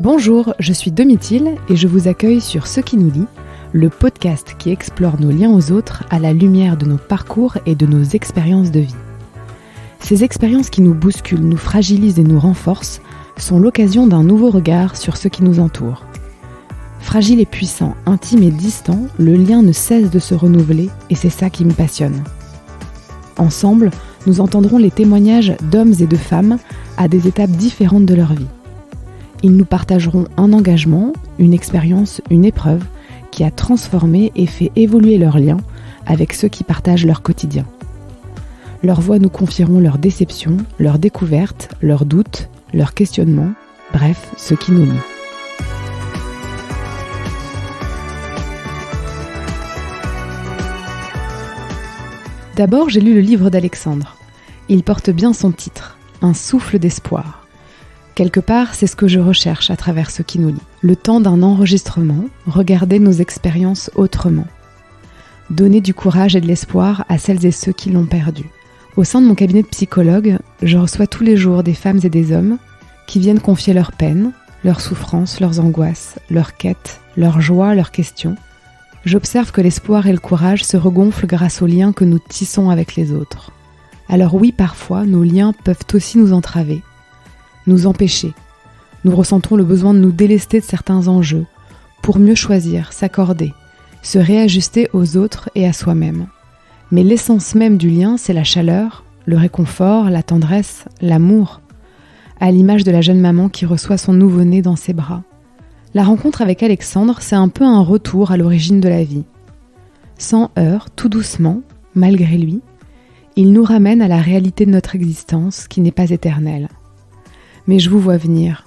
Bonjour, je suis Domitille et je vous accueille sur Ce qui nous lie, le podcast qui explore nos liens aux autres à la lumière de nos parcours et de nos expériences de vie. Ces expériences qui nous bousculent, nous fragilisent et nous renforcent sont l'occasion d'un nouveau regard sur ce qui nous entoure. Fragile et puissant, intime et distant, le lien ne cesse de se renouveler et c'est ça qui me passionne. Ensemble, nous entendrons les témoignages d'hommes et de femmes à des étapes différentes de leur vie. Ils nous partageront un engagement, une expérience, une épreuve qui a transformé et fait évoluer leurs liens avec ceux qui partagent leur quotidien. Leurs voix nous confieront leurs déceptions, leurs découvertes, leurs doutes, leurs questionnements, bref, ce qui nous lie. D'abord, j'ai lu le livre d'Alexandre. Il porte bien son titre, Un souffle d'espoir. Quelque part, c'est ce que je recherche à travers ce qui nous lie. Le temps d'un enregistrement, regarder nos expériences autrement. Donner du courage et de l'espoir à celles et ceux qui l'ont perdu. Au sein de mon cabinet de psychologue, je reçois tous les jours des femmes et des hommes qui viennent confier leurs peines, leurs souffrances, leurs angoisses, leurs quêtes, leurs joies, leurs questions. J'observe que l'espoir et le courage se regonflent grâce aux liens que nous tissons avec les autres. Alors oui, parfois, nos liens peuvent aussi nous entraver, nous empêcher. Nous ressentons le besoin de nous délester de certains enjeux pour mieux choisir, s'accorder, se réajuster aux autres et à soi-même. Mais l'essence même du lien, c'est la chaleur, le réconfort, la tendresse, l'amour, à l'image de la jeune maman qui reçoit son nouveau-né dans ses bras. La rencontre avec Alexandre, c'est un peu un retour à l'origine de la vie. Sans heurts, tout doucement, malgré lui, il nous ramène à la réalité de notre existence qui n'est pas éternelle. Mais je vous vois venir.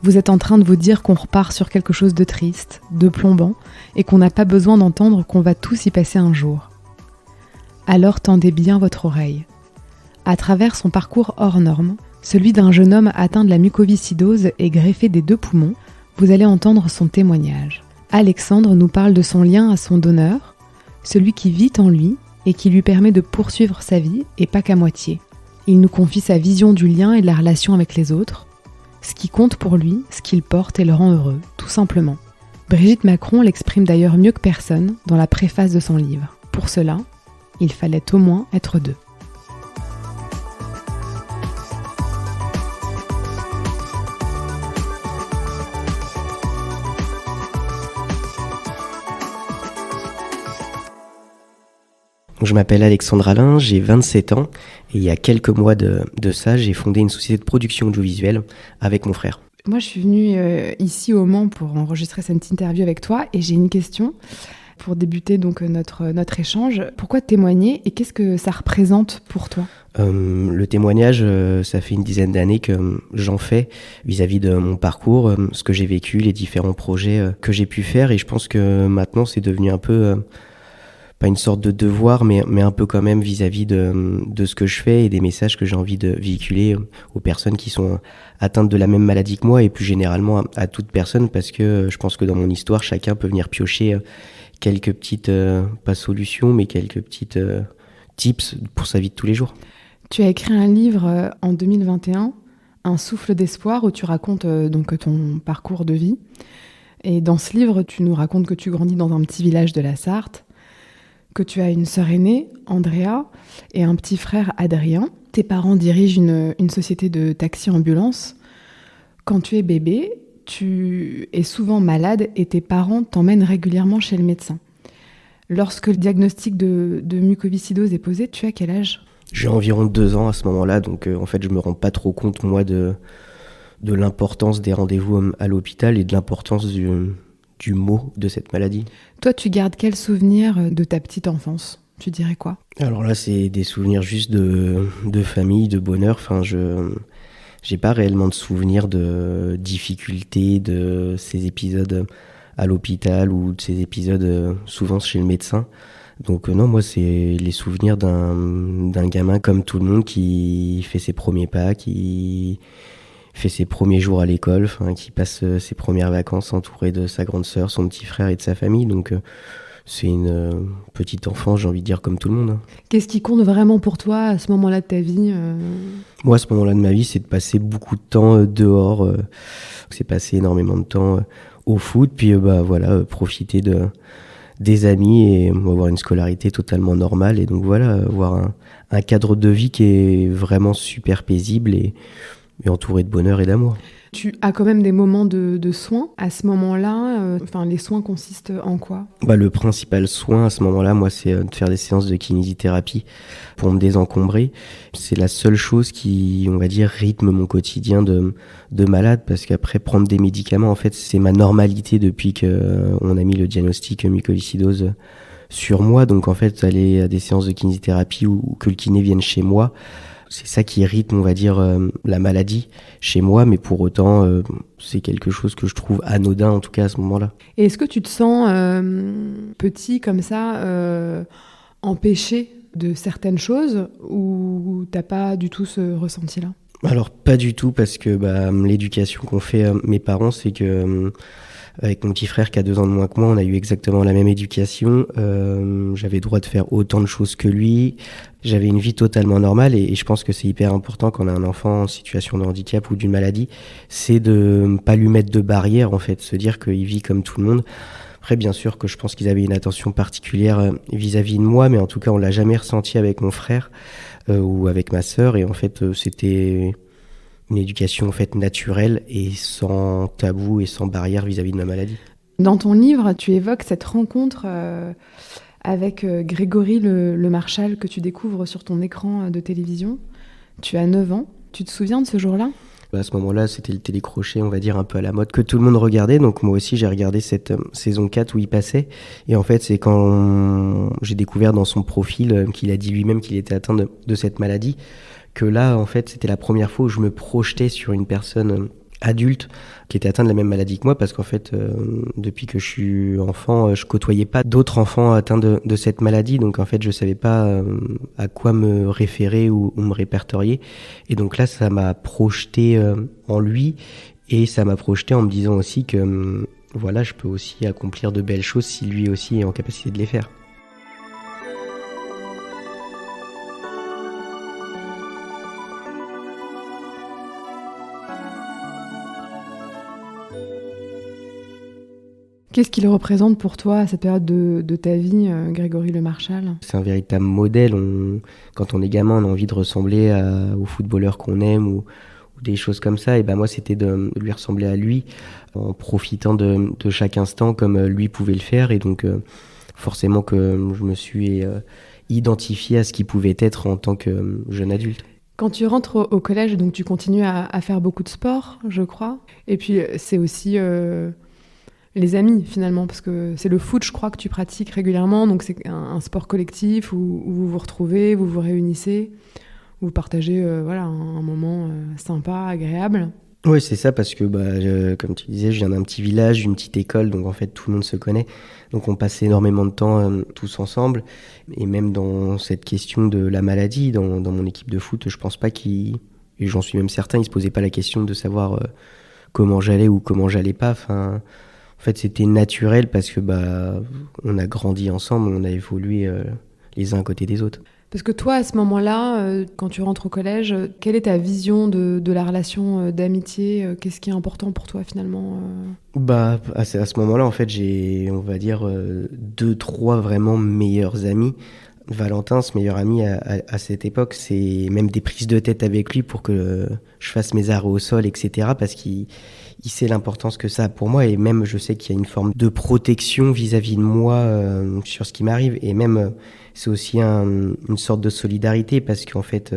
Vous êtes en train de vous dire qu'on repart sur quelque chose de triste, de plombant, et qu'on n'a pas besoin d'entendre qu'on va tous y passer un jour. Alors tendez bien votre oreille. À travers son parcours hors norme, celui d'un jeune homme atteint de la mucoviscidose et greffé des 2 poumons, vous allez entendre son témoignage. Alexandre nous parle de son lien à son donneur, celui qui vit en lui et qui lui permet de poursuivre sa vie et pas qu'à moitié. Il nous confie sa vision du lien et de la relation avec les autres, ce qui compte pour lui, ce qu'il porte et le rend heureux, tout simplement. Brigitte Macron l'exprime d'ailleurs mieux que personne dans la préface de son livre. Pour cela, il fallait au moins être 2. Je m'appelle Alexandre Alain, j'ai 27 ans et il y a quelques mois de ça, j'ai fondé une société de production audiovisuelle avec mon frère. Moi, je suis venue ici au Mans pour enregistrer cette interview avec toi et j'ai une question pour débuter donc notre échange. Pourquoi témoigner et qu'est-ce que ça représente pour toi ? Le témoignage, ça fait une dizaine d'années que j'en fais vis-à-vis de mon parcours, ce que j'ai vécu, les différents projets que j'ai pu faire et je pense que maintenant c'est devenu un peu... pas une sorte de devoir, mais un peu quand même vis-à-vis de ce que je fais et des messages que j'ai envie de véhiculer aux personnes qui sont atteintes de la même maladie que moi et plus généralement à toute personne parce que je pense que dans mon histoire, chacun peut venir piocher quelques petites, pas solutions, mais quelques petites tips pour sa vie de tous les jours. Tu as écrit un livre en 2021, Un souffle d'espoir, où tu racontes donc ton parcours de vie. Et dans ce livre, tu nous racontes que tu grandis dans un petit village de la Sarthe, que tu as une sœur aînée, Andrea, et un petit frère, Adrien. Tes parents dirigent une société de taxi-ambulance. Quand tu es bébé, tu es souvent malade et tes parents t'emmènent régulièrement chez le médecin. Lorsque le diagnostic de mucoviscidose est posé, tu as quel âge ? J'ai environ 2 ans à ce moment-là, donc en fait je me rends pas trop compte, moi, de l'importance des rendez-vous à l'hôpital et de l'importance du mot de cette maladie. Toi, tu gardes quel souvenir de ta petite enfance ? Tu dirais quoi ? Alors là, c'est des souvenirs juste de famille, de bonheur. Enfin, j'ai pas réellement de souvenirs de difficultés, de ces épisodes à l'hôpital ou de ces épisodes souvent chez le médecin. Donc non, moi, c'est les souvenirs d'un gamin comme tout le monde qui fait ses premiers pas, qui fait ses premiers jours à l'école, qui passe ses premières vacances entouré de sa grande sœur, son petit frère et de sa famille. Donc c'est une petite enfance, j'ai envie de dire, comme tout le monde. Qu'est-ce qui compte vraiment pour toi à ce moment-là de ta vie Moi, à ce moment-là de ma vie, c'est de passer beaucoup de temps dehors. C'est passer énormément de temps au foot, puis profiter des amis et avoir une scolarité totalement normale. Et donc voilà, avoir un cadre de vie qui est vraiment super paisible et entouré de bonheur et d'amour. Tu as quand même des moments de soins à ce moment-là. Les soins consistent en quoi ? Le principal soin à ce moment-là, moi, c'est de faire des séances de kinésithérapie pour me désencombrer. C'est la seule chose qui, on va dire, rythme mon quotidien de malade, parce qu'après, prendre des médicaments, en fait, c'est ma normalité depuis qu'on a mis le diagnostic mucoviscidose sur moi. Donc, en fait, aller à des séances de kinésithérapie ou que le kiné vienne chez moi, c'est ça qui rythme, on va dire, la maladie chez moi, mais pour autant, c'est quelque chose que je trouve anodin, en tout cas à ce moment-là. Et est-ce que tu te sens petit comme ça, empêché de certaines choses, ou t'as pas du tout ce ressenti-là ? Alors pas du tout, parce que l'éducation qu'ont fait mes parents, c'est que avec mon petit frère qui a 2 ans de moins que moi, on a eu exactement la même éducation. J'avais le droit de faire autant de choses que lui. J'avais une vie totalement normale et je pense que c'est hyper important quand on a un enfant en situation de handicap ou d'une maladie, c'est de ne pas lui mettre de barrière, en fait, se dire qu'il vit comme tout le monde. Après, bien sûr que je pense qu'ils avaient une attention particulière vis-à-vis de moi, mais en tout cas, on l'a jamais ressenti avec mon frère ou avec ma sœur. Et en fait, c'était une éducation en fait naturelle et sans tabou et sans barrière vis-à-vis de ma maladie. Dans ton livre, tu évoques cette rencontre avec Grégory Le Marchal que tu découvres sur ton écran de télévision. Tu as 9 ans. Tu te souviens de ce jour-là ? À ce moment-là, c'était le télécrochet, on va dire, un peu à la mode, que tout le monde regardait. Donc moi aussi, j'ai regardé cette saison 4 où il passait. Et en fait, c'est quand j'ai découvert dans son profil qu'il a dit lui-même qu'il était atteint de cette maladie, que là, en fait, c'était la première fois où je me projetais sur une personne adulte qui était atteinte de la même maladie que moi, parce qu'en fait, depuis que je suis enfant, je côtoyais pas d'autres enfants atteints de cette maladie, donc en fait, je savais pas à quoi me référer ou me répertorier. Et donc là, ça m'a projeté en lui, et ça m'a projeté en me disant aussi que voilà, je peux aussi accomplir de belles choses si lui aussi est en capacité de les faire. Qu'est-ce qu'il représente pour toi à cette période de ta vie, Grégory Le Marchal ? C'est un véritable modèle. Quand on est gamin, on a envie de ressembler aux footballeurs qu'on aime ou des choses comme ça. Et moi, c'était de lui ressembler à lui en profitant de chaque instant comme lui pouvait le faire. Et donc, forcément que je me suis identifié à ce qu'il pouvait être en tant que jeune adulte. Quand tu rentres au collège, donc tu continues à faire beaucoup de sport, je crois. Et puis, c'est aussi... les amis, finalement, parce que c'est le foot, je crois, que tu pratiques régulièrement, donc c'est un sport collectif où vous vous retrouvez, vous vous réunissez, vous partagez un moment sympa, agréable. Oui, c'est ça, parce que comme tu disais, je viens d'un petit village, d'une petite école, donc en fait tout le monde se connaît, donc on passait énormément de temps tous ensemble, et même dans cette question de la maladie, dans mon équipe de foot, je pense pas et j'en suis même certain, ils se posaient pas la question de savoir comment j'allais ou comment j'allais pas, en fait, c'était naturel parce que on a grandi ensemble, on a évolué les uns à côté des autres. Parce que toi, à ce moment-là, quand tu rentres au collège, quelle est ta vision de la relation d'amitié ? Qu'est-ce qui est important pour toi, finalement ? À ce moment-là, en fait, j'ai, on va dire, 2-3 vraiment meilleurs amis. Valentin, ce meilleur ami à cette époque, c'est même des prises de tête avec lui pour que je fasse mes arrêts au sol, etc. Parce qu'il sait l'importance que ça a pour moi, et même je sais qu'il y a une forme de protection vis-à-vis de moi sur ce qui m'arrive, et même c'est aussi une sorte de solidarité, parce qu'en fait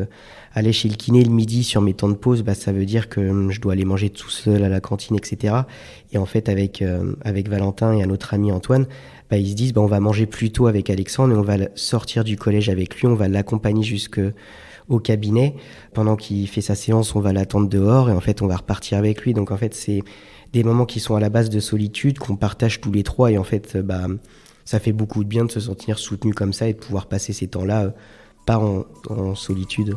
aller chez le kiné le midi sur mes temps de pause, ça veut dire que je dois aller manger tout seul à la cantine, etc. Et en fait avec Valentin et un autre ami Antoine, ils se disent on va manger plus tôt avec Alexandre et on va sortir du collège avec lui, on va l'accompagner jusqu'au cabinet. Pendant qu'il fait sa séance, on va l'attendre dehors et en fait on va repartir avec lui. Donc en fait c'est des moments qui sont à la base de solitude, qu'on partage tous les trois, et en fait ça fait beaucoup de bien de se sentir soutenu comme ça et de pouvoir passer ces temps-là pas en solitude.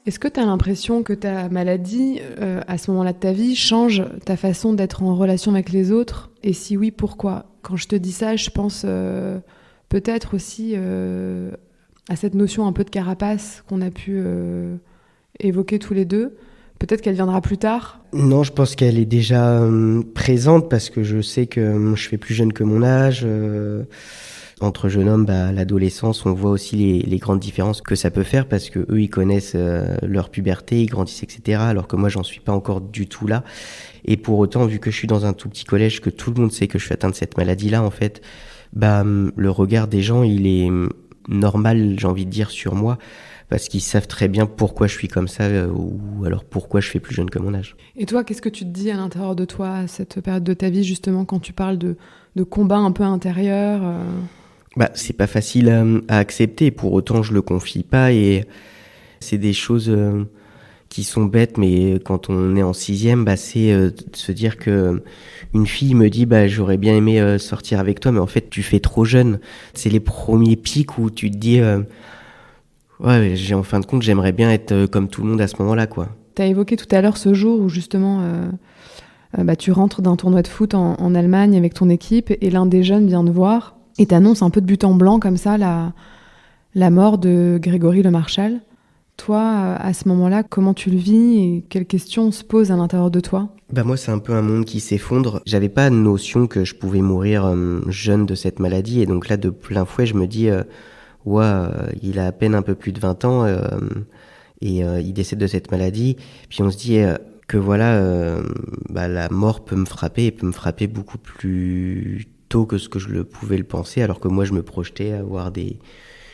Est-ce que tu as l'impression que ta maladie, à ce moment-là de ta vie, change ta façon d'être en relation avec les autres? Et si oui, pourquoi? Quand je te dis ça, je pense peut-être aussi à cette notion un peu de carapace qu'on a pu évoquer tous les deux. Peut-être qu'elle viendra plus tard. Non, je pense qu'elle est déjà présente parce que je sais que je fais plus jeune que mon âge. Entre jeunes hommes, l'adolescence, on voit aussi les grandes différences que ça peut faire parce que eux, ils connaissent leur puberté, ils grandissent, etc. Alors que moi, j'en suis pas encore du tout là. Et pour autant, vu que je suis dans un tout petit collège, que tout le monde sait que je suis atteint de cette maladie-là, en fait, le regard des gens, il est normal, j'ai envie de dire, sur moi. Parce qu'ils savent très bien pourquoi je suis comme ça ou alors pourquoi je fais plus jeune que mon âge. Et toi, qu'est-ce que tu te dis à l'intérieur de toi, à cette période de ta vie, justement, quand tu parles de combat un peu intérieur C'est pas facile à accepter, pour autant je le confie pas et c'est des choses qui sont bêtes, mais quand on est en 6e, c'est de se dire que une fille me dit j'aurais bien aimé sortir avec toi, mais en fait tu fais trop jeune. C'est les premiers pics où tu te dis ouais, en fin de compte j'aimerais bien être comme tout le monde à ce moment-là, quoi. T'as évoqué tout à l'heure ce jour où justement tu rentres d'un tournoi de foot en Allemagne avec ton équipe et l'un des jeunes vient te voir et t'annonce un peu de but en blanc comme ça la mort de Grégory Le Marchal. Toi, à ce moment-là, comment tu le vis et quelles questions se posent à l'intérieur de toi? Moi, c'est un peu un monde qui s'effondre. J'avais pas notion que je pouvais mourir jeune de cette maladie et donc là, de plein fouet, je me dis il a à peine un peu plus de 20 ans et il décède de cette maladie. Puis on se dit que la mort peut me frapper et peut me frapper beaucoup plus tôt que ce que je pouvais le penser, alors que moi je me projetais à avoir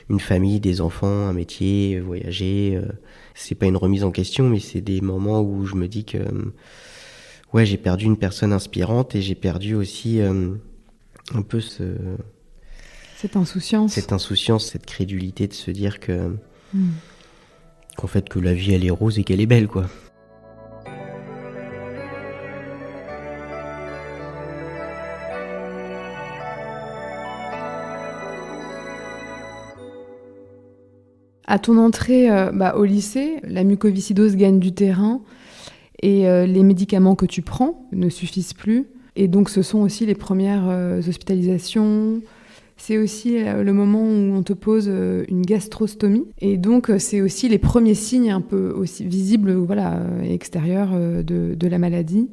une famille, des enfants, un métier, voyager. C'est pas une remise en question, mais c'est des moments où je me dis que j'ai perdu une personne inspirante et j'ai perdu aussi un peu cette insouciance, cette crédulité de se dire que qu'en fait que la vie elle est rose et qu'elle est belle, quoi. À ton entrée au lycée, la mucoviscidose gagne du terrain et les médicaments que tu prends ne suffisent plus. Et donc ce sont aussi les premières hospitalisations. C'est aussi le moment où on te pose une gastrostomie. Et donc c'est aussi les premiers signes un peu aussi visibles extérieurs de la maladie.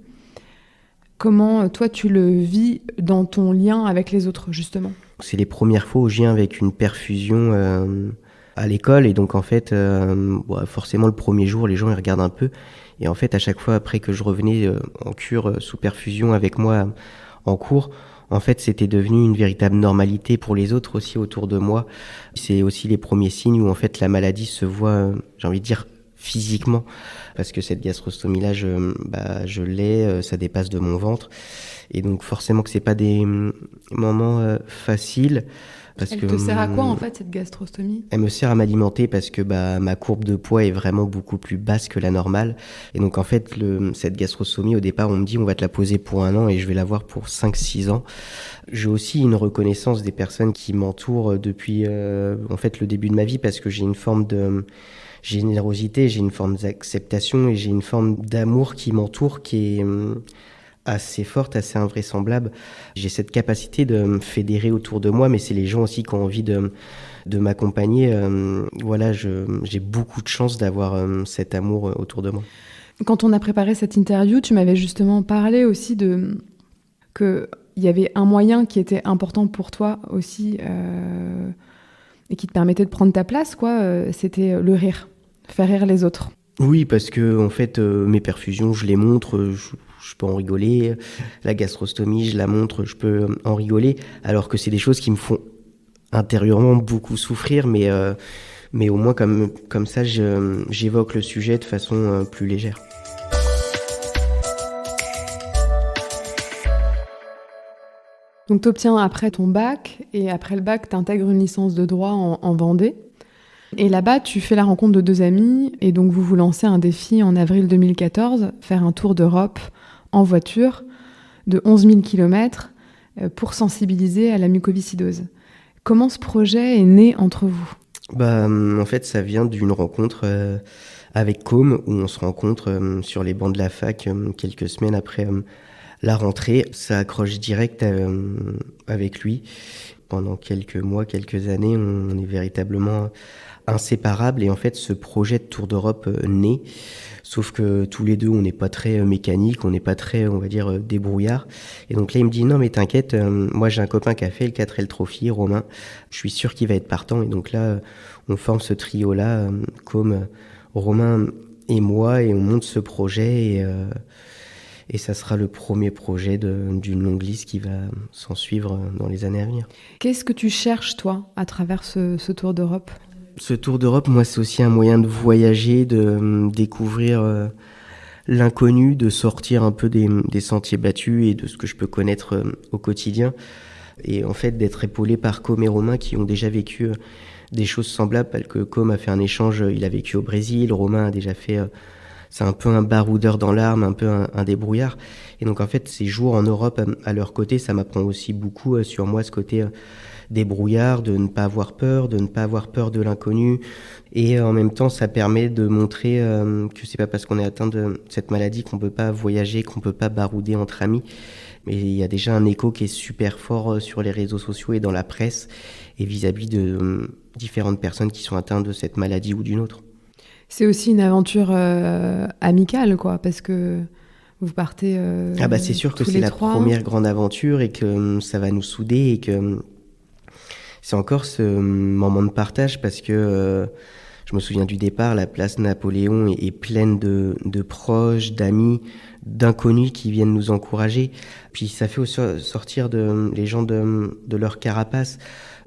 Comment toi tu le vis dans ton lien avec les autres, justement? C'est les premières fois où je viens avec une perfusion à l'école et donc en fait forcément le premier jour les gens ils regardent un peu et en fait à chaque fois après que je revenais en cure sous perfusion avec moi en cours, en fait c'était devenu une véritable normalité pour les autres aussi autour de moi. C'est aussi les premiers signes où en fait la maladie se voit j'ai envie de dire physiquement, parce que cette gastrostomie là je l'ai, ça dépasse de mon ventre et donc forcément que c'est pas des moments faciles. Elle te sert à quoi en fait cette gastrostomie? Elle me sert à m'alimenter parce que ma courbe de poids est vraiment beaucoup plus basse que la normale. Et donc en fait cette gastrostomie au départ on me dit on va te la poser pour 1 an et je vais l'avoir pour 5-6 ans. J'ai aussi une reconnaissance des personnes qui m'entourent depuis en fait le début de ma vie parce que j'ai une forme de générosité, j'ai une forme d'acceptation et j'ai une forme d'amour qui m'entoure qui est assez forte, assez invraisemblable. J'ai cette capacité de me fédérer autour de moi, mais c'est les gens aussi qui ont envie de m'accompagner. J'ai beaucoup de chance d'avoir cet amour autour de moi. Quand on a préparé cette interview, tu m'avais justement parlé aussi qu'il y avait un moyen qui était important pour toi aussi et qui te permettait de prendre ta place, c'était le rire, faire rire les autres. Oui, parce que en fait, mes perfusions, je les montre, je peux en rigoler. La gastrostomie, je la montre, je peux en rigoler. Alors que c'est des choses qui me font intérieurement beaucoup souffrir, mais au moins comme ça, j'évoque le sujet de façon plus légère. Donc tu obtiens après ton bac, et après le bac, tu intègres une licence de droit en Vendée. Et là-bas, tu fais la rencontre de 2 amis, et donc vous vous lancez un défi en avril 2014, faire un tour d'Europe en voiture de 11 000 km pour sensibiliser à la mucoviscidose. Comment ce projet est né entre vous ? En fait, ça vient d'une rencontre avec Com, où on se rencontre sur les bancs de la fac quelques semaines après la rentrée. Ça accroche direct avec lui. Pendant quelques mois, quelques années, on est véritablement inséparables. Et en fait, ce projet de Tour d'Europe naît. Sauf que tous les deux, on n'est pas très mécanique, on n'est pas très, on va dire, débrouillard. Et donc là, il me dit, non mais t'inquiète, moi j'ai un copain qui a fait le 4L Trophy, Romain. Je suis sûr qu'il va être partant. Et donc là, on forme ce trio-là, comme Romain et moi, et on monte ce projet. Et ça sera le premier projet d'une longue liste qui va s'en suivre dans les années à venir. Qu'est-ce que tu cherches, toi, à travers ce Tour d'Europe ? Ce Tour d'Europe, moi, c'est aussi un moyen de voyager, de découvrir l'inconnu, de sortir un peu des sentiers battus et de ce que je peux connaître au quotidien. Et en fait, d'être épaulé par Com et Romain qui ont déjà vécu des choses semblables, parce que Com a fait un échange, il a vécu au Brésil, Romain a déjà fait... c'est un peu un baroudeur dans l'arme, un peu un débrouillard. Et donc en fait, ces jours en Europe à leur côté, ça m'apprend aussi beaucoup sur moi, ce côté débrouillard, de ne pas avoir peur, de l'inconnu. Et en même temps, ça permet de montrer que c'est pas parce qu'on est atteint de cette maladie qu'on peut pas voyager, qu'on peut pas barouder entre amis. Mais il y a déjà un écho qui est super fort sur les réseaux sociaux et dans la presse et vis-à-vis de différentes personnes qui sont atteintes de cette maladie ou d'une autre. C'est aussi une aventure amicale, quoi, parce que vous partez c'est sûr que c'est la première grande aventure et que ça va nous souder et que c'est encore ce moment de partage parce que je me souviens du départ, la place Napoléon est pleine de proches, d'amis, d'inconnus qui viennent nous encourager. Puis ça fait aussi sortir les gens de leur carapace.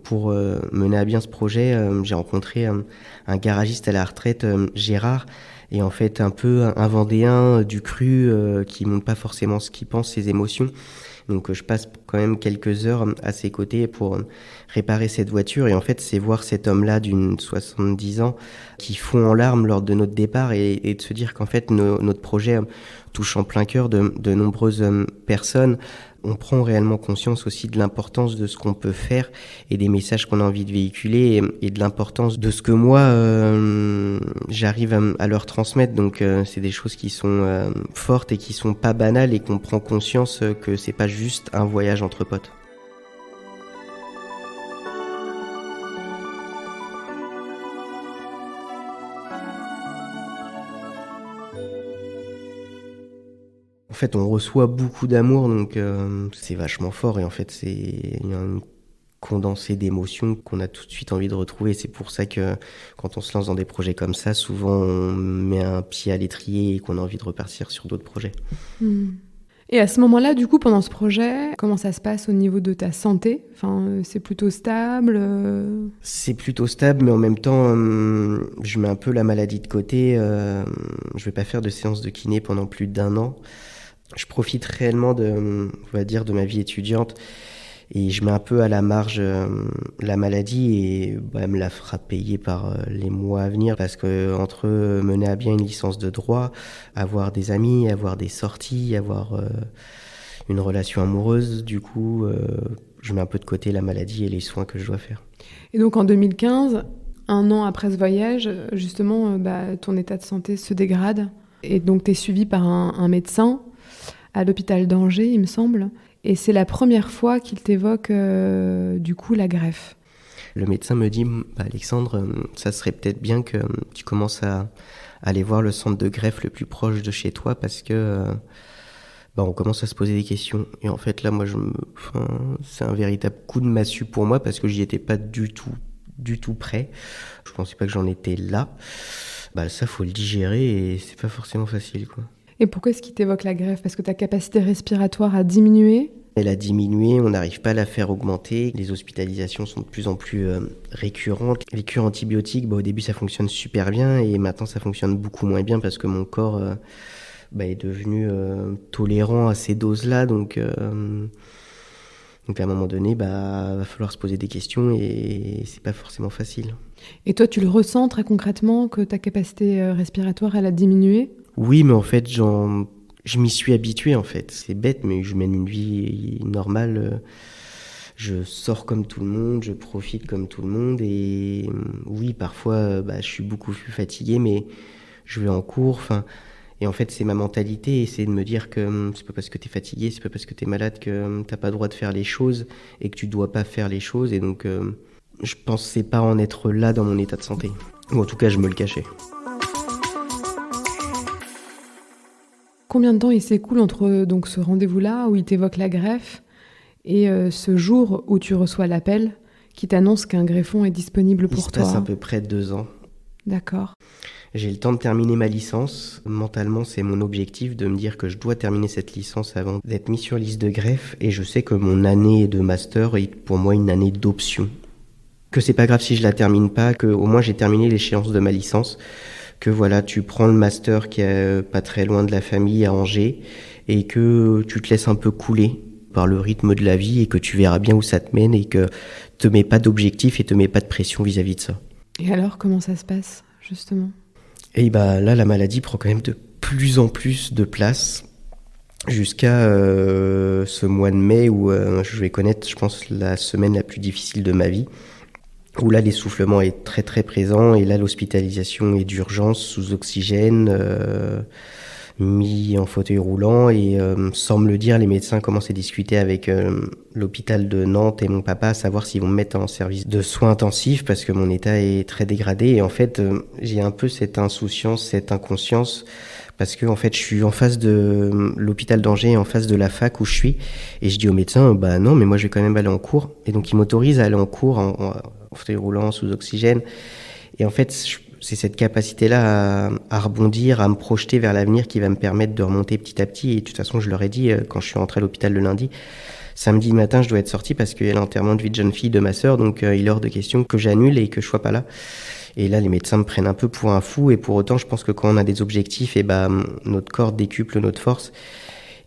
Pour mener à bien ce projet, j'ai rencontré un garagiste à la retraite, Gérard, et en fait un peu un Vendéen du cru qui montre pas forcément ce qu'il pense, ses émotions. Donc je passe quand même quelques heures à ses côtés pour réparer cette voiture. Et en fait, c'est voir cet homme-là d'une 70 ans qui fond en larmes lors de notre départ et de se dire qu'en fait, notre projet touche en plein cœur de nombreuses personnes. On prend réellement conscience aussi de l'importance de ce qu'on peut faire et des messages qu'on a envie de véhiculer et de l'importance de ce que moi, j'arrive à leur transmettre. Donc c'est des choses qui sont fortes et qui sont pas banales et qu'on prend conscience que c'est pas juste un voyage entre potes. En fait, on reçoit beaucoup d'amour, donc c'est vachement fort. Et en fait, il y a une condensée d'émotions qu'on a tout de suite envie de retrouver. C'est pour ça que quand on se lance dans des projets comme ça, souvent on met un pied à l'étrier et qu'on a envie de repartir sur d'autres projets. Et à ce moment-là, du coup, pendant ce projet, comment ça se passe au niveau de ta santé ? Enfin, c'est plutôt stable C'est plutôt stable, mais en même temps, je mets un peu la maladie de côté. Je vais pas faire de séance de kiné pendant plus d'1 an. Je profite réellement on va dire, de ma vie étudiante et je mets un peu à la marge la maladie et elle me la fera payer par les mois à venir parce que entre mener à bien une licence de droit, avoir des amis, avoir des sorties, avoir une relation amoureuse, du coup, je mets un peu de côté la maladie et les soins que je dois faire. Et donc en 2015, 1 an après ce voyage, justement, ton état de santé se dégrade et donc tu es suivi par un médecin à l'hôpital d'Angers, il me semble. Et c'est la première fois qu'il t'évoque, du coup, la greffe. Le médecin me dit, Alexandre, ça serait peut-être bien que tu commences à aller voir le centre de greffe le plus proche de chez toi parce que on commence à se poser des questions. Et en fait, là, moi, c'est un véritable coup de massue pour moi parce que j'y étais pas du tout prêt. Je pensais pas que j'en étais là. Ça, faut le digérer et c'est pas forcément facile, quoi. Et pourquoi est-ce qu'il t'évoque la greffe ? Parce que ta capacité respiratoire a diminué ? Elle a diminué, on n'arrive pas à la faire augmenter. Les hospitalisations sont de plus en plus récurrentes. Les cures antibiotiques, au début ça fonctionne super bien et maintenant ça fonctionne beaucoup moins bien parce que mon corps est devenu tolérant à ces doses-là. Donc à un moment donné, va falloir se poser des questions et c'est pas forcément facile. Et toi, tu le ressens très concrètement que ta capacité respiratoire, elle a diminué ? Oui, mais en fait, je m'y suis habitué, en fait. C'est bête, mais je mène une vie normale. Je sors comme tout le monde, je profite comme tout le monde. Et oui, parfois, je suis beaucoup plus fatigué, mais je vais en cours. Enfin, et en fait, c'est ma mentalité, et c'est de me dire que c'est pas parce que t'es fatigué, c'est pas parce que t'es malade que t'as pas le droit de faire les choses et que tu dois pas faire les choses. Et donc, je pensais pas en être là dans mon état de santé. Ou en tout cas, je me le cachais. Combien de temps il s'écoule entre donc ce rendez-vous-là où il t'évoque la greffe et ce jour où tu reçois l'appel qui t'annonce qu'un greffon est disponible pour toi? Il se passe à peu près 2 ans. D'accord. J'ai le temps de terminer ma licence. Mentalement, c'est mon objectif de me dire que je dois terminer cette licence avant d'être mis sur liste de greffe. Et je sais que mon année de master est pour moi une année d'option. Que c'est pas grave si je la termine pas, que au moins j'ai terminé l'échéance de ma licence. Que voilà, tu prends le master qui est pas très loin de la famille à Angers et que tu te laisses un peu couler par le rythme de la vie et que tu verras bien où ça te mène et que te mets pas d'objectif et te mets pas de pression vis-à-vis de ça. Et alors, comment ça se passe, justement? Et bah là, la maladie prend quand même de plus en plus de place jusqu'à ce mois de mai où je vais connaître, je pense, la semaine la plus difficile de ma vie, où là, l'essoufflement est très très présent et là, l'hospitalisation est d'urgence, sous oxygène, mis en fauteuil roulant et sans me le dire, les médecins commencent à discuter avec l'hôpital de Nantes et mon papa à savoir s'ils vont me mettre en service de soins intensifs parce que mon état est très dégradé et en fait j'ai un peu cette insouciance, cette inconscience parce que en fait je suis en face de l'hôpital d'Angers, en face de la fac où je suis et je dis au médecin bah non mais moi je vais quand même aller en cours et donc il m'autorise à aller en cours en fauteuil roulant sous oxygène et en fait c'est cette capacité-là à rebondir, à me projeter vers l'avenir qui va me permettre de remonter petit à petit. Et de toute façon, je leur ai dit, quand je suis rentré à l'hôpital le lundi, samedi matin, je dois être sorti parce qu'il y a l'enterrement de vie de jeune fille de ma sœur. Donc, il est hors de question que j'annule et que je sois pas là. Et là, les médecins me prennent un peu pour un fou. Et pour autant, je pense que quand on a des objectifs, et notre corps décuple notre force.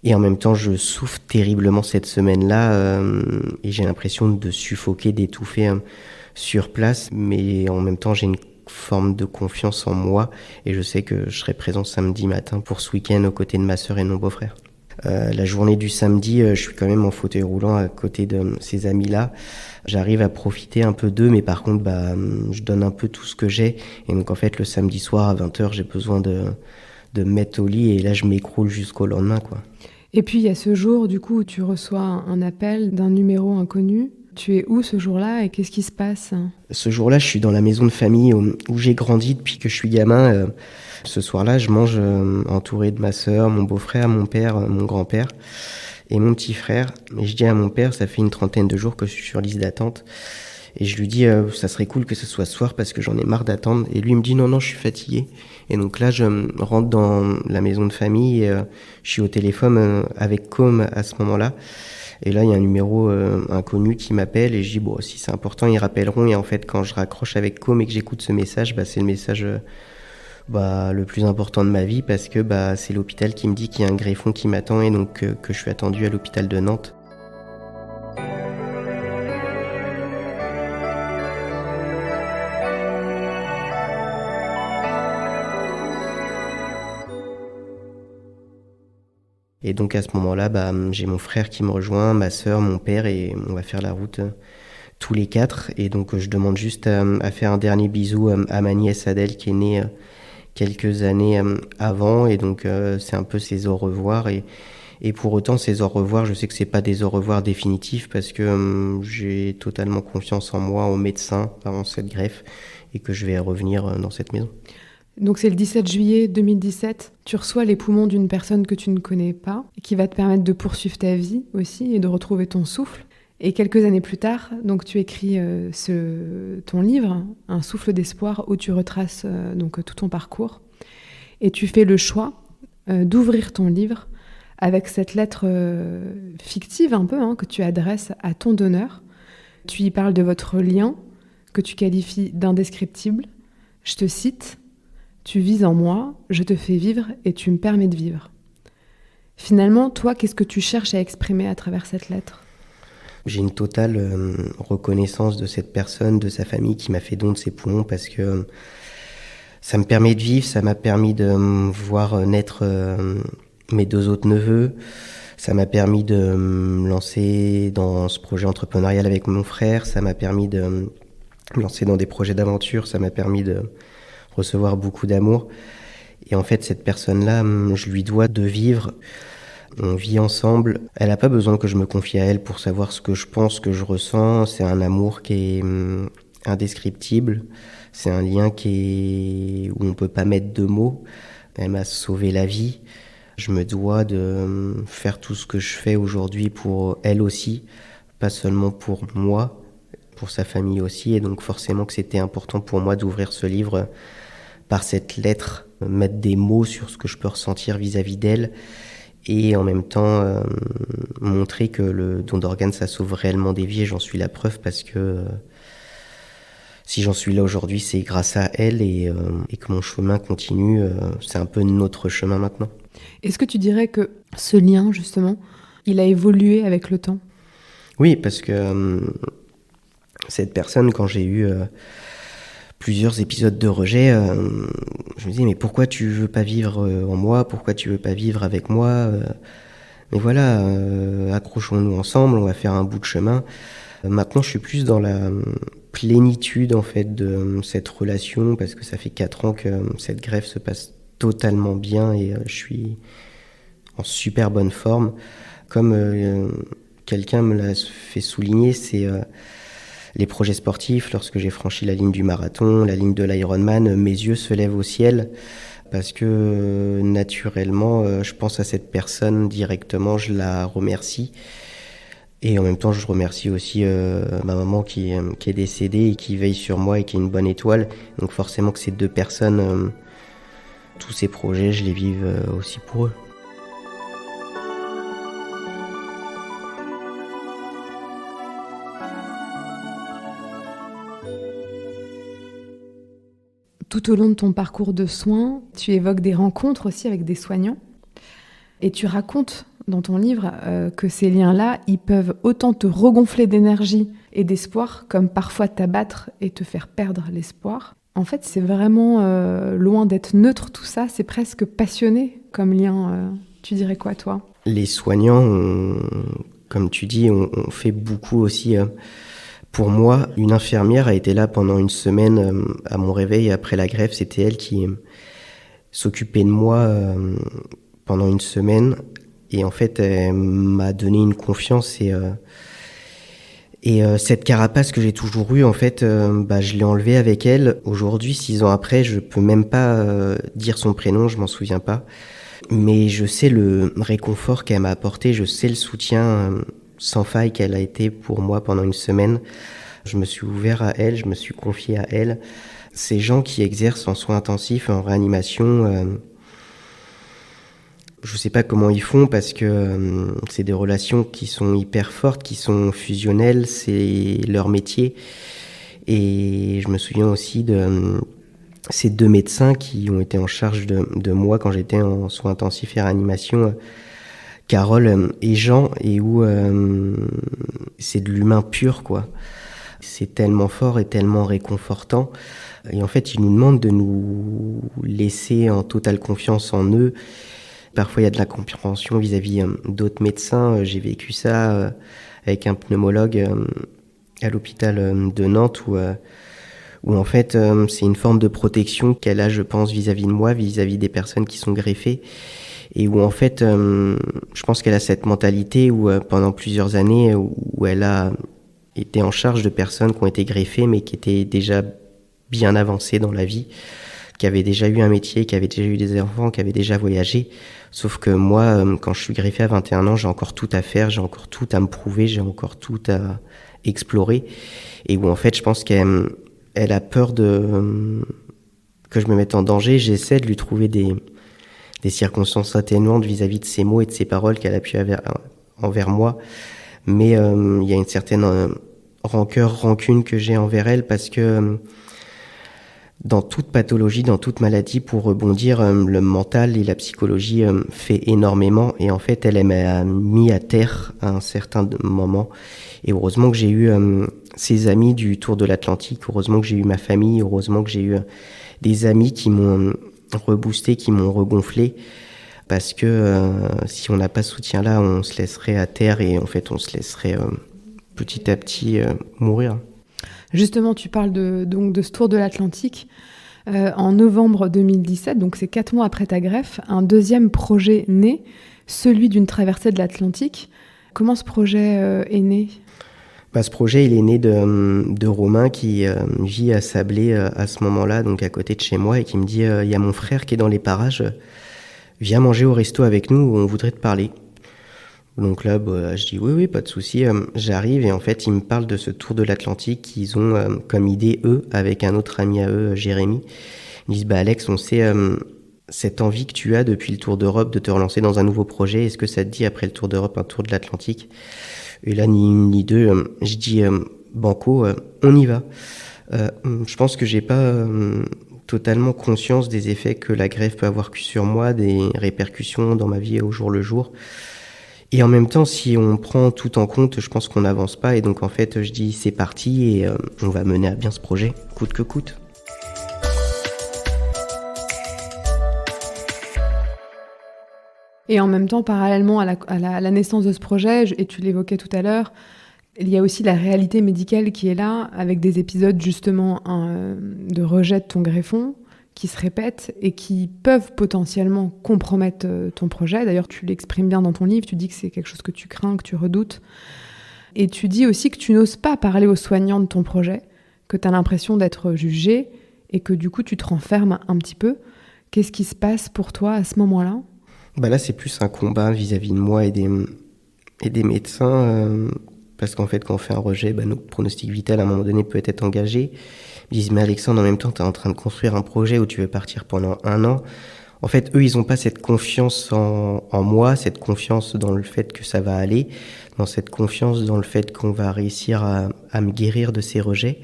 Et en même temps, je souffre terriblement cette semaine-là. Et j'ai l'impression de suffoquer, d'étouffer sur place. Mais en même temps, j'ai une forme de confiance en moi et je sais que je serai présent samedi matin pour ce week-end aux côtés de ma sœur et de mon beau-frère. La journée du samedi, je suis quand même en fauteuil roulant à côté de ces amis-là. J'arrive à profiter un peu d'eux, mais par contre, je donne un peu tout ce que j'ai. Et donc, en fait, le samedi soir à 20h, j'ai besoin de me mettre au lit et là, je m'écroule jusqu'au lendemain, quoi. Et puis, il y a ce jour, du coup, où tu reçois un appel d'un numéro inconnu. Tu es où ce jour-là et qu'est-ce qui se passe? Ce jour-là, je suis dans la maison de famille où j'ai grandi depuis que je suis gamin. Ce soir-là, je mange entouré de ma sœur, mon beau-frère, mon père, mon grand-père et mon petit frère. Et je dis à mon père, ça fait une 30aine de jours que je suis sur liste d'attente. Et je lui dis, ça serait cool que ce soit ce soir parce que j'en ai marre d'attendre. Et lui il me dit, non, je suis fatigué. Et donc là, je rentre dans la maison de famille et je suis au téléphone avec Com à ce moment-là. Et là, il y a un numéro inconnu qui m'appelle et je dis, bon, si c'est important, ils rappelleront. Et en fait, quand je raccroche avec Com et que j'écoute ce message, c'est le message le plus important de ma vie parce que c'est l'hôpital qui me dit qu'il y a un greffon qui m'attend et donc que je suis attendu à l'hôpital de Nantes. Et donc à ce moment-là, j'ai mon frère qui me rejoint, ma sœur, mon père, et on va faire la route tous les 4. Et donc je demande juste à faire un dernier bisou à ma nièce Adèle qui est née quelques années avant. Et donc c'est un peu ses au revoir. Et pour autant, ces au revoir, je sais que c'est pas des au revoir définitifs parce que j'ai totalement confiance en moi, aux médecins avant cette greffe, et que je vais revenir dans cette maison. Donc c'est le 17 juillet 2017, tu reçois les poumons d'une personne que tu ne connais pas, et qui va te permettre de poursuivre ta vie aussi et de retrouver ton souffle. Et quelques années plus tard, donc tu écris ton livre, Un souffle d'espoir, où tu retraces tout ton parcours. Et tu fais le choix d'ouvrir ton livre avec cette lettre fictive un peu que tu adresses à ton donneur. Tu y parles de votre lien que tu qualifies d'indescriptible. Je te cite: « Tu vis en moi, je te fais vivre et tu me permets de vivre. » Finalement, toi, qu'est-ce que tu cherches à exprimer à travers cette lettre ? J'ai une totale reconnaissance de cette personne, de sa famille qui m'a fait don de ses poumons parce que ça me permet de vivre, ça m'a permis de voir naître mes 2 autres neveux, ça m'a permis de me lancer dans ce projet entrepreneurial avec mon frère, ça m'a permis de me lancer dans des projets d'aventure, ça m'a permis de recevoir beaucoup d'amour. Et en fait, cette personne-là, je lui dois de vivre. On vit ensemble. Elle n'a pas besoin que je me confie à elle pour savoir ce que je pense, ce que je ressens. C'est un amour qui est indescriptible. C'est un lien où on peut pas mettre de mots. Elle m'a sauvé la vie. Je me dois de faire tout ce que je fais aujourd'hui pour elle aussi, pas seulement pour moi, pour sa famille aussi. Et donc forcément que c'était important pour moi d'ouvrir ce livre par cette lettre, mettre des mots sur ce que je peux ressentir vis-à-vis d'elle et en même temps montrer que le don d'organes, ça sauve réellement des vies et j'en suis la preuve parce que si j'en suis là aujourd'hui, c'est grâce à elle et que mon chemin continue. C'est un peu notre chemin maintenant. Est-ce que tu dirais que ce lien, justement, il a évolué avec le temps ? Oui, parce que cette personne, quand j'ai eu plusieurs épisodes de rejet, je me disais, mais pourquoi tu veux pas vivre en moi ? Pourquoi tu veux pas vivre avec moi ? Mais voilà, accrochons-nous ensemble, on va faire un bout de chemin. Maintenant, je suis plus dans la plénitude, en fait, de cette relation, parce que ça fait 4 ans que cette greffe se passe totalement bien et je suis en super bonne forme. Comme quelqu'un me l'a fait souligner, c'est les projets sportifs. Lorsque j'ai franchi la ligne du marathon, la ligne de l'Ironman, mes yeux se lèvent au ciel parce que naturellement, je pense à cette personne directement, je la remercie. Et en même temps, je remercie aussi ma maman qui est décédée et qui veille sur moi et qui est une bonne étoile. Donc forcément que ces deux personnes, tous ces projets, je les vive aussi pour eux. Tout au long de ton parcours de soins, tu évoques des rencontres aussi avec des soignants. Et tu racontes dans ton livre que ces liens-là, ils peuvent autant te regonfler d'énergie et d'espoir, comme parfois t'abattre et te faire perdre l'espoir. En fait, c'est vraiment loin d'être neutre tout ça, c'est presque passionné comme lien. Tu dirais quoi, toi ? Les soignants, comme tu dis, on fait beaucoup aussi. Pour moi, une infirmière a été là pendant une semaine à mon réveil après la greffe. C'était elle qui s'occupait de moi pendant une semaine. Et en fait, elle m'a donné une confiance et cette carapace que j'ai toujours eue, en fait, je l'ai enlevée avec elle. Aujourd'hui, 6 ans après, je peux même pas dire son prénom, je m'en souviens pas. Mais je sais le réconfort qu'elle m'a apporté, je sais le soutien sans faille qu'elle a été pour moi pendant une semaine. Je me suis ouvert à elle, je me suis confié à elle. Ces gens qui exercent en soins intensifs, en réanimation, je sais pas comment ils font parce que c'est des relations qui sont hyper fortes, qui sont fusionnelles, c'est leur métier. Et je me souviens aussi de ces 2 médecins qui ont été en charge de moi quand j'étais en soins intensifs et réanimation, Carole et Jean, et où c'est de l'humain pur, quoi. C'est tellement fort et tellement réconfortant. Et en fait, ils nous demandent de nous laisser en totale confiance en eux. Parfois, il y a de l'incompréhension vis-à-vis d'autres médecins. J'ai vécu ça avec un pneumologue à l'hôpital de Nantes où en fait, c'est une forme de protection qu'elle a, je pense, vis-à-vis de moi, vis-à-vis des personnes qui sont greffées. Et où en fait, je pense qu'elle a cette mentalité où pendant plusieurs années, où elle a été en charge de personnes qui ont été greffées, mais qui étaient déjà bien avancées dans la vie, qui avaient déjà eu un métier, qui avaient déjà eu des enfants, qui avaient déjà voyagé. Sauf que moi, quand je suis greffé à 21 ans, j'ai encore tout à faire, j'ai encore tout à me prouver, j'ai encore tout à explorer. Et où en fait, je pense qu'elle a peur que je me mette en danger. J'essaie de lui trouver des circonstances atténuantes vis-à-vis de ses mots et de ses paroles qu'elle a pu avoir envers moi. Mais il y a une certaine rancune que j'ai envers elle parce que dans toute pathologie, dans toute maladie, pour rebondir, le mental et la psychologie fait énormément. Et en fait, elle m'a mis à terre à un certain moment. Et heureusement que j'ai eu ces amis du Tour de l'Atlantique, heureusement que j'ai eu ma famille, heureusement que j'ai eu des amis qui m'ont reboosté, qui m'ont regonflé. Parce que si on n'a pas ce soutien-là, on se laisserait à terre et en fait, on se laisserait petit à petit mourir. Justement, tu parles donc de ce Tour de l'Atlantique. En novembre 2017, donc c'est 4 mois après ta greffe, un deuxième projet naît, celui d'une traversée de l'Atlantique. Comment ce projet est né ? Ce projet, il est né de Romain qui vit à Sablé à ce moment-là, donc à côté de chez moi, et qui me dit il y a mon frère qui est dans les parages, viens manger au resto avec nous, on voudrait te parler. Donc là, je dis oui, pas de souci. J'arrive et en fait, ils me parlent de ce tour de l'Atlantique qu'ils ont comme idée, eux, avec un autre ami à eux, Jérémy. Ils disent Alex, on sait cette envie que tu as depuis le Tour d'Europe de te relancer dans un nouveau projet. Est-ce que ça te dit, après le Tour d'Europe, un tour de l'Atlantique ? Et là, ni une ni deux, je dis banco, on y va. Je pense que j'ai pas totalement conscience des effets que la greffe peut avoir sur moi, des répercussions dans ma vie au jour le jour. Et en même temps, si on prend tout en compte, je pense qu'on n'avance pas. Et donc, en fait, je dis c'est parti et on va mener à bien ce projet, coûte que coûte. Et en même temps, parallèlement à la naissance de ce projet, et tu l'évoquais tout à l'heure, il y a aussi la réalité médicale qui est là, avec des épisodes justement de rejet de ton greffon qui se répètent et qui peuvent potentiellement compromettre ton projet. D'ailleurs, tu l'exprimes bien dans ton livre, tu dis que c'est quelque chose que tu crains, que tu redoutes. Et tu dis aussi que tu n'oses pas parler aux soignants de ton projet, que tu as l'impression d'être jugé et que du coup, tu te renfermes un petit peu. Qu'est-ce qui se passe pour toi à ce moment-là ? Là, c'est plus un combat vis-à-vis de moi et des médecins, parce qu'en fait, quand on fait un rejet, notre pronostic vital, à un moment donné, peut être engagé. Ils disent, mais Alexandre, en même temps, tu es en train de construire un projet où tu veux partir pendant 1 an. En fait, eux, ils n'ont pas cette confiance en moi, cette confiance dans le fait que ça va aller, dans cette confiance dans le fait qu'on va réussir à me guérir de ces rejets.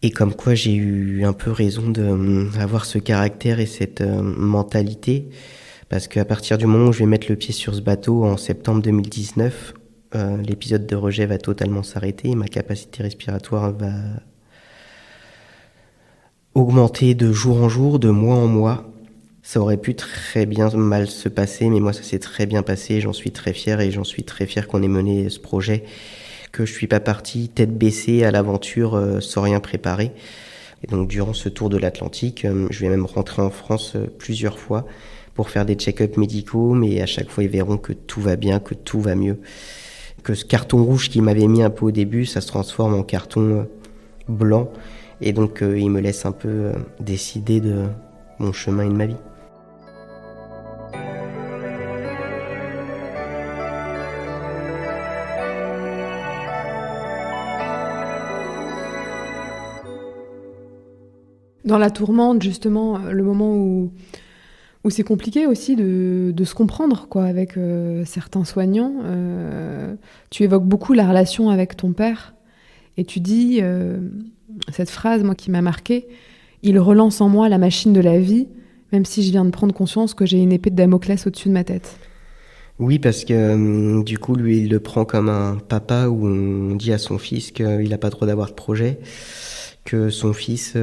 Et comme quoi, j'ai eu un peu raison d'avoir ce caractère et cette mentalité. Parce qu'à partir du moment où je vais mettre le pied sur ce bateau en septembre 2019, l'épisode de rejet va totalement s'arrêter, ma capacité respiratoire va augmenter de jour en jour, de mois en mois. Ça aurait pu très bien mal se passer, mais moi ça s'est très bien passé, j'en suis très fier et j'en suis très fier qu'on ait mené ce projet, que je suis pas parti tête baissée à l'aventure sans rien préparer. Et donc durant ce tour de l'Atlantique, je vais même rentrer en France plusieurs fois pour faire des check-ups médicaux, mais à chaque fois ils verront que tout va bien, que tout va mieux. Que ce carton rouge qu'ils m'avaient mis un peu au début, ça se transforme en carton blanc. Et donc ils me laissent un peu décider de mon chemin et de ma vie. Dans la tourmente, justement, le moment où c'est compliqué aussi de se comprendre avec certains soignants. Tu évoques beaucoup la relation avec ton père et tu dis cette phrase, moi, qui m'a marquée, « Il relance en moi la machine de la vie, même si je viens de prendre conscience que j'ai une épée de Damoclès au-dessus de ma tête. » Oui, parce que du coup, lui, il le prend comme un papa où on dit à son fils qu'il n'a pas le droit d'avoir de projet, que son fils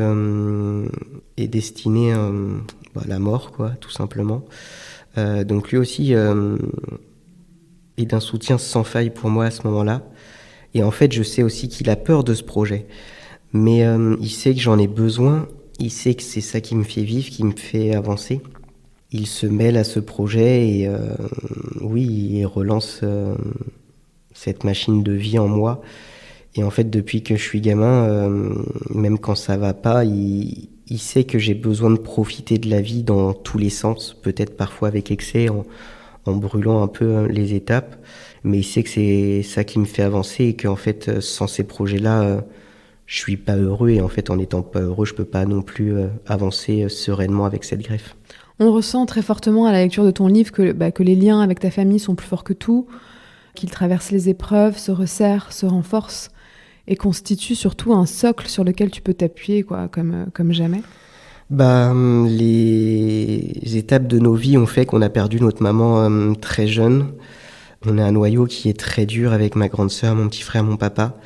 est destiné à la mort, tout simplement. Donc lui aussi est d'un soutien sans faille pour moi à ce moment-là. Et en fait, je sais aussi qu'il a peur de ce projet. Mais il sait que j'en ai besoin, il sait que c'est ça qui me fait vivre, qui me fait avancer. Il se mêle à ce projet et il relance cette machine de vie en moi. Et en fait, depuis que je suis gamin, même quand ça va pas, il sait que j'ai besoin de profiter de la vie dans tous les sens, peut-être parfois avec excès, en brûlant un peu les étapes. Mais il sait que c'est ça qui me fait avancer et qu'en fait, sans ces projets-là, je suis pas heureux. Et en fait, en étant pas heureux, je peux pas non plus avancer sereinement avec cette greffe. On ressent très fortement à la lecture de ton livre que les liens avec ta famille sont plus forts que tout, qu'ils traversent les épreuves, se resserrent, se renforcent et constituent surtout un socle sur lequel tu peux t'appuyer comme jamais. Les étapes de nos vies ont fait qu'on a perdu notre maman très jeune. On a un noyau qui est très dur avec ma grande sœur, mon petit frère, mon papa.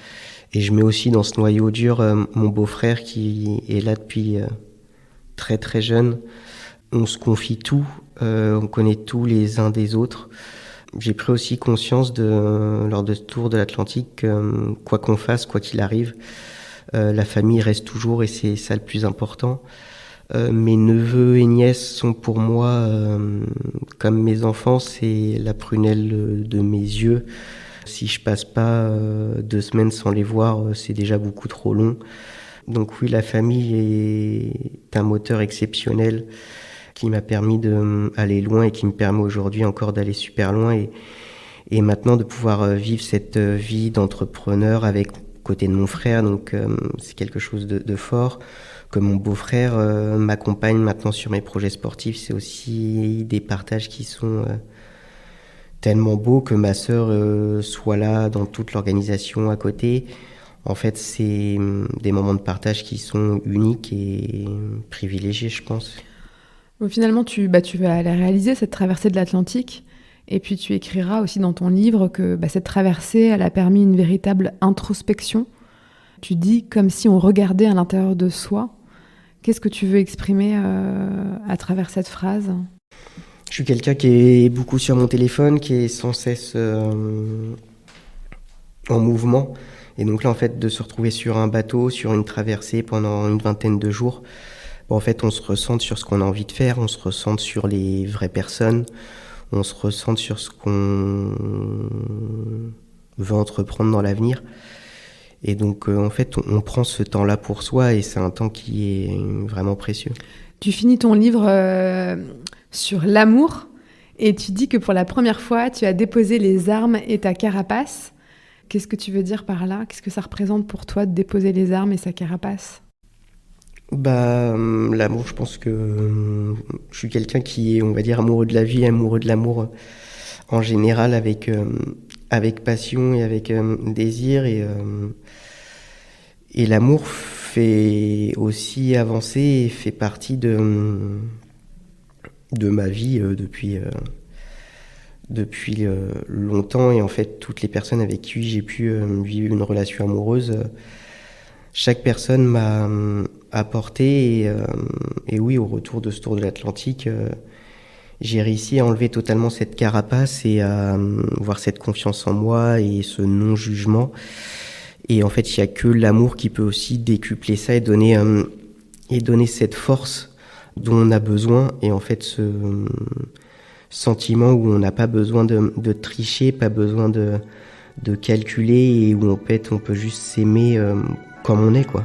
Et je mets aussi dans ce noyau dur mon beau-frère qui est là depuis très très jeune. On se confie tout, on connaît tout les uns des autres. J'ai pris aussi conscience lors de ce tour de l'Atlantique, quoi qu'on fasse, quoi qu'il arrive, La famille reste toujours et c'est ça le plus important. Mes neveux et nièces sont pour moi comme mes enfants, c'est la prunelle de mes yeux. Si je passe pas 2 semaines sans les voir, c'est déjà beaucoup trop long. Donc oui, la famille est un moteur exceptionnel qui m'a permis d'aller loin et qui me permet aujourd'hui encore d'aller super loin et maintenant de pouvoir vivre cette vie d'entrepreneur avec côté de mon frère. Donc c'est quelque chose de fort. Que mon beau-frère m'accompagne maintenant sur mes projets sportifs, c'est aussi des partages qui sont tellement beaux, que ma sœur soit là dans toute l'organisation à côté. En fait, c'est des moments de partage qui sont uniques et privilégiés, je pense. Donc finalement, tu vas aller réaliser cette traversée de l'Atlantique. Et puis tu écriras aussi dans ton livre que cette traversée, elle a permis une véritable introspection. Tu dis comme si on regardait à l'intérieur de soi. Qu'est-ce que tu veux exprimer à travers cette phrase ? Je suis quelqu'un qui est beaucoup sur mon téléphone, qui est sans cesse en mouvement. Et donc là, en fait, de se retrouver sur un bateau, sur une traversée pendant une 20aine de jours, en fait, on se ressente sur ce qu'on a envie de faire, on se ressente sur les vraies personnes, on se ressente sur ce qu'on veut entreprendre dans l'avenir. Et donc, en fait, on prend ce temps-là pour soi et c'est un temps qui est vraiment précieux. Tu finis ton livre sur l'amour et tu dis que pour la première fois, tu as déposé les armes et ta carapace. Qu'est-ce que tu veux dire par là ? Qu'est-ce que ça représente pour toi de déposer les armes et sa carapace ? L'amour, je pense que je suis quelqu'un qui est, on va dire, amoureux de la vie, amoureux de l'amour en général, avec passion et avec désir. Et l'amour fait aussi avancer et fait partie de ma vie depuis longtemps. Et en fait, toutes les personnes avec qui j'ai pu vivre une relation amoureuse, chaque personne m'a apporté. Et oui, au retour de ce tour de l'Atlantique, j'ai réussi à enlever totalement cette carapace et à voir cette confiance en moi et ce non-jugement. Et en fait, il n'y a que l'amour qui peut aussi décupler ça et donner cette force dont on a besoin. Et en fait, ce sentiment où on n'a pas besoin de tricher, pas besoin de calculer et où on peut juste s'aimer comme on est, quoi.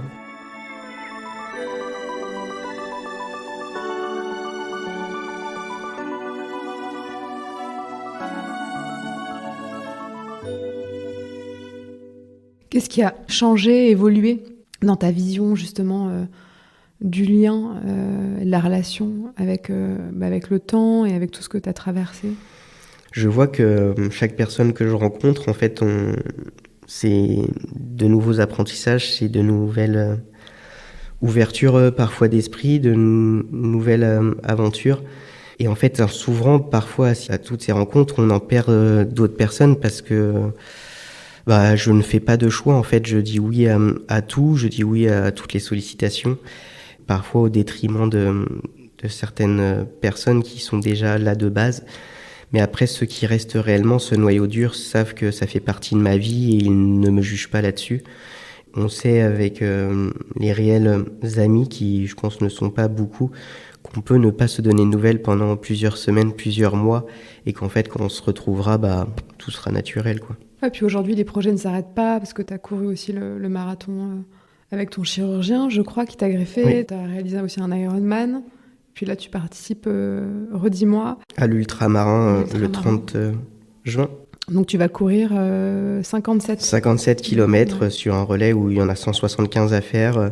Qu'est-ce qui a changé, évolué dans ta vision justement du lien, de la relation avec le temps et avec tout ce que tu as traversé ? Je vois que chaque personne que je rencontre, en fait, c'est de nouveaux apprentissages, c'est de nouvelles ouvertures parfois d'esprit, de nouvelles aventures. Et en fait, en s'ouvrant parfois à toutes ces rencontres, on en perd d'autres personnes parce que je ne fais pas de choix. En fait, je dis oui à tout, je dis oui à toutes les sollicitations, parfois au détriment de certaines personnes qui sont déjà là de base. Mais après, ceux qui restent réellement, ce noyau dur, savent que ça fait partie de ma vie et ils ne me jugent pas là-dessus. On sait avec les réels amis, qui je pense ne sont pas beaucoup, qu'on peut ne pas se donner de nouvelles pendant plusieurs semaines, plusieurs mois, et qu'en fait, quand on se retrouvera, tout sera naturel, quoi. Et puis aujourd'hui, les projets ne s'arrêtent pas, parce que tu as couru aussi le marathon avec ton chirurgien, je crois, qui t'a greffé. Oui. Tu as réalisé aussi un Ironman. Puis là, tu participes, redis-moi. À l'ultramarin, le 30 juin. Donc tu vas courir 57 km sur un relais où il y en a 175 à faire.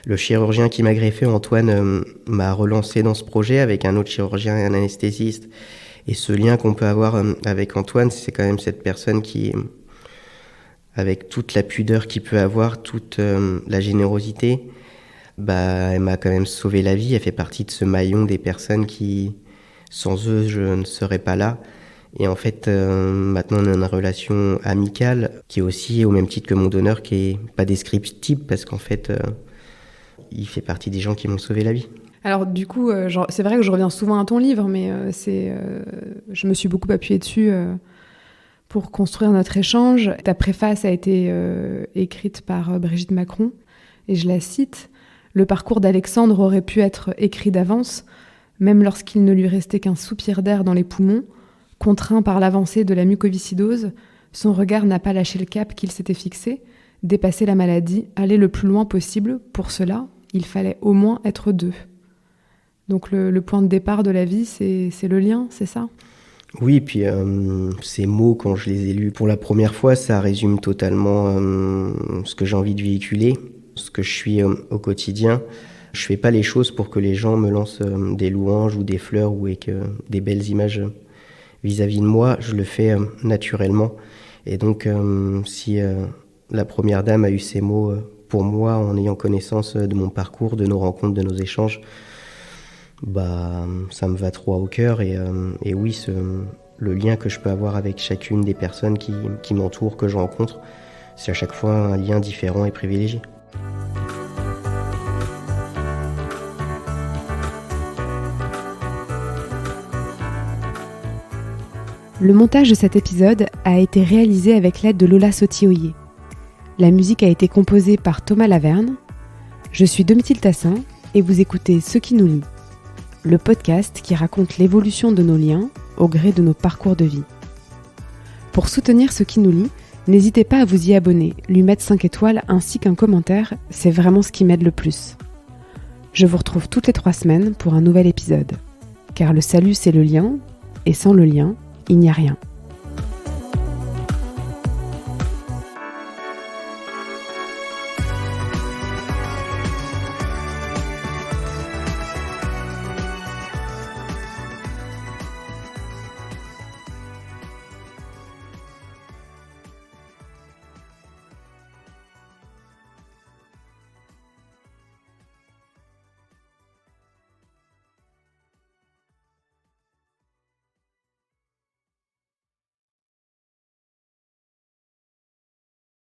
Le chirurgien qui m'a greffé, Antoine, m'a relancé dans ce projet avec un autre chirurgien et un anesthésiste. Et ce lien qu'on peut avoir avec Antoine, c'est quand même cette personne qui, avec toute la pudeur qu'il peut avoir, toute la générosité, elle m'a quand même sauvé la vie. Elle fait partie de ce maillon des personnes qui, sans eux, je ne serais pas là. Et en fait, maintenant, on a une relation amicale qui est aussi au même titre que mon donneur, qui est pas descriptible parce qu'en fait, il fait partie des gens qui m'ont sauvé la vie. Alors du coup, c'est vrai que je reviens souvent à ton livre, mais je me suis beaucoup appuyée dessus pour construire notre échange. Ta préface a été écrite par Brigitte Macron. et je la cite, « Le parcours d'Alexandre aurait pu être écrit d'avance, même lorsqu'il ne lui restait qu'un soupir d'air dans les poumons, contraint par l'avancée de la mucoviscidose, son regard n'a pas lâché le cap qu'il s'était fixé, dépasser la maladie, aller le plus loin possible. Pour cela, il fallait au moins être deux. » Donc le point de départ de la vie, c'est le lien, c'est ça ? Oui, puis ces mots, quand je les ai lus pour la première fois, ça résume totalement ce que j'ai envie de véhiculer, ce que je suis au quotidien. Je fais pas les choses pour que les gens me lancent des louanges ou des fleurs ou avec des belles images vis-à-vis de moi. Je le fais naturellement. Et donc, si la première dame a eu ces mots pour moi en ayant connaissance de mon parcours, de nos rencontres, de nos échanges, ça me va trop au cœur. Et oui, le lien que je peux avoir avec chacune des personnes qui m'entourent, que je rencontre, c'est à chaque fois un lien différent et privilégié. Le montage de cet épisode a été réalisé avec l'aide de Lola Sotioyer. La musique a été composée par Thomas Laverne. Je suis Domitille Tassin et vous écoutez Ce qui nous lie, le podcast qui raconte l'évolution de nos liens au gré de nos parcours de vie. Pour soutenir Ce qui nous lie, n'hésitez pas à vous y abonner, lui mettre 5 étoiles ainsi qu'un commentaire, c'est vraiment ce qui m'aide le plus. Je vous retrouve toutes les 3 semaines pour un nouvel épisode. Car le salut c'est le lien, et sans le lien, il n'y a rien.